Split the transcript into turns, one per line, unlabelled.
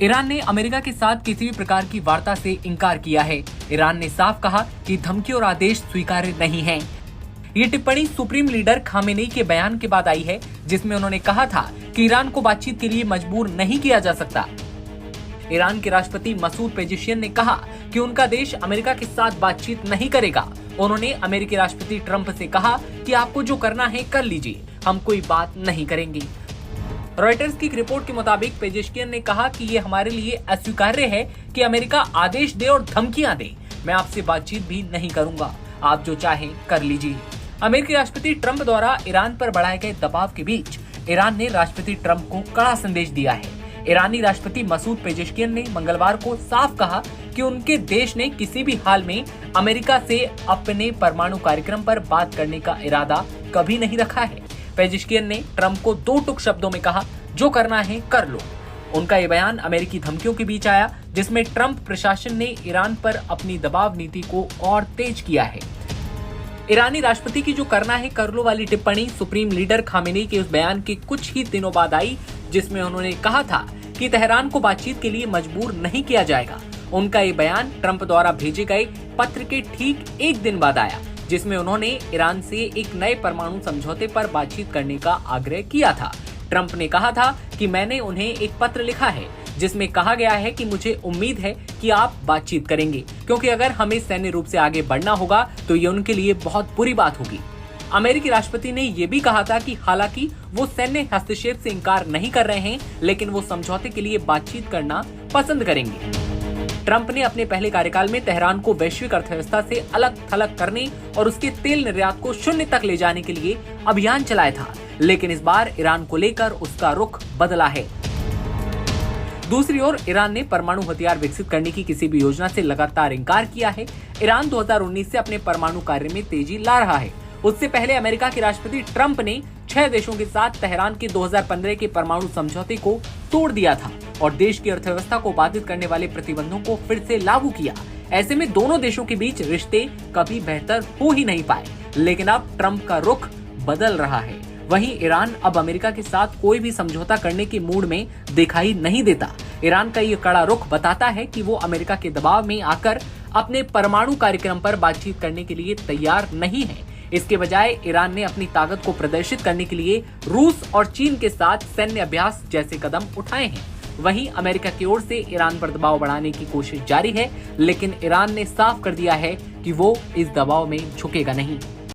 Iran ने America के साथ किसी भी प्रकार की वार्ता से इनकार किया है। ईरान ने साफ कहा कि धमकी और आदेश स्वीकार्य नहीं हैं। ये टिप्पणी सुप्रीम लीडर खामेनेई के बयान के बाद आई है, जिसमें उन्होंने कहा था कि ईरान को बातचीत के लिए मजबूर नहीं किया जा सकता। ईरान के राष्ट्रपति मसूद पेजेशियन ने कहा कि उनका देश अमेरिका के साथ बातचीत नहीं करेगा। उन्होंने अमेरिकी राष्ट्रपति ट्रंप से कहा कि आपको जो करना है कर लीजिए, हम कोई बात नहीं करेंगे। रॉयटर्स की एक रिपोर्ट के मुताबिक पेजेशियन ने कहा कि ये हमारे लिए अस्वीकार्य है कि अमेरिका आदेश दे और धमकियां दे। मैं आपसे बातचीत भी नहीं करूंगा, आप जो चाहें कर लीजिए। अमेरिकी राष्ट्रपति ट्रंप द्वारा ईरान पर बढ़ाए गए दबाव के बीच ईरान ने राष्ट्रपति ट्रंप को कड़ा संदेश दिया है। ईरानी राष्ट्रपति मसूद पेजेशियन ने मंगलवार को साफ कहा कि उनके देश ने किसी भी हाल में अमेरिका से अपने परमाणु कार्यक्रम पर बात करने का इरादा कभी नहीं रखा है। पेजेशियन ने ट्रंप को दो टूक शब्दों में कहा, जो करना है कर लो। उनका ये बयान अमेरिकी धमकियों के बीच आया, जिसमें ट्रंप प्रशासन ने ईरान पर अपनी दबाव नीति को और तेज किया है। ईरानी राष्ट्रपति की जो करना है कर लो वाली टिप्पणी सुप्रीम लीडर खामेनेई के उस बयान के कुछ ही दिनों बाद आई, जिसमें उन्होंने कहा था कि तेहरान को बातचीत के लिए मजबूर नहीं किया जाएगा। उनका ये बयान ट्रंप द्वारा भेजे गए पत्र के ठीक एक दिन बाद आया, जिसमें उन्होंने ईरान से एक नए परमाणु समझौते पर बातचीत करने का आग्रह किया था। ट्रंप ने कहा था कि मैंने उन्हें एक पत्र लिखा है जिसमें कहा गया है कि मुझे उम्मीद है कि आप बातचीत करेंगे, क्योंकि अगर हमें सैन्य रूप से आगे बढ़ना होगा तो ये उनके लिए बहुत बुरी बात होगी। अमेरिकी राष्ट्रपति ने यह भी कहा था कि हालांकि वो सैन्य हस्तक्षेप से इनकार नहीं कर रहे हैं, लेकिन वो समझौते के लिए बातचीत करना पसंद करेंगे। ट्रंप ने अपने पहले कार्यकाल में तेहरान को वैश्विक अर्थव्यवस्था से अलग थलग करने और उसके तेल निर्यात को शून्य तक ले जाने के लिए अभियान चलाया था, लेकिन इस बार ईरान को लेकर उसका रुख बदला है। दूसरी ओर ईरान ने परमाणु हथियार विकसित करने की किसी भी योजना से लगातार इनकार किया है। ईरान 2019 से अपने परमाणु कार्य में तेजी ला रहा है। उससे पहले अमेरिका के राष्ट्रपति ट्रंप ने 6 देशों के साथ तेहरान के 2015 के परमाणु समझौते को तोड़ दिया था और देश की अर्थव्यवस्था को बाधित करने वाले प्रतिबंधों को फिर से लागू किया। ऐसे में दोनों देशों के बीच रिश्ते कभी बेहतर हो ही नहीं पाए, लेकिन अब ट्रंप का रुख बदल रहा है। वहीं ईरान अब अमेरिका के साथ कोई भी समझौता करने के मूड में दिखाई नहीं देता। ईरान का ये कड़ा रुख बताता है कि वो अमेरिका के दबाव में आकर अपने परमाणु कार्यक्रम पर बातचीत करने के लिए तैयार नहीं है। इसके बजाय ईरान ने अपनी ताकत को प्रदर्शित करने के लिए रूस और चीन के साथ सैन्य अभ्यास जैसे कदम उठाए हैं। वहीं अमेरिका की ओर से ईरान पर दबाव बढ़ाने की कोशिश जारी है, लेकिन ईरान ने साफ कर दिया है कि वो इस दबाव में झुकेगा नहीं।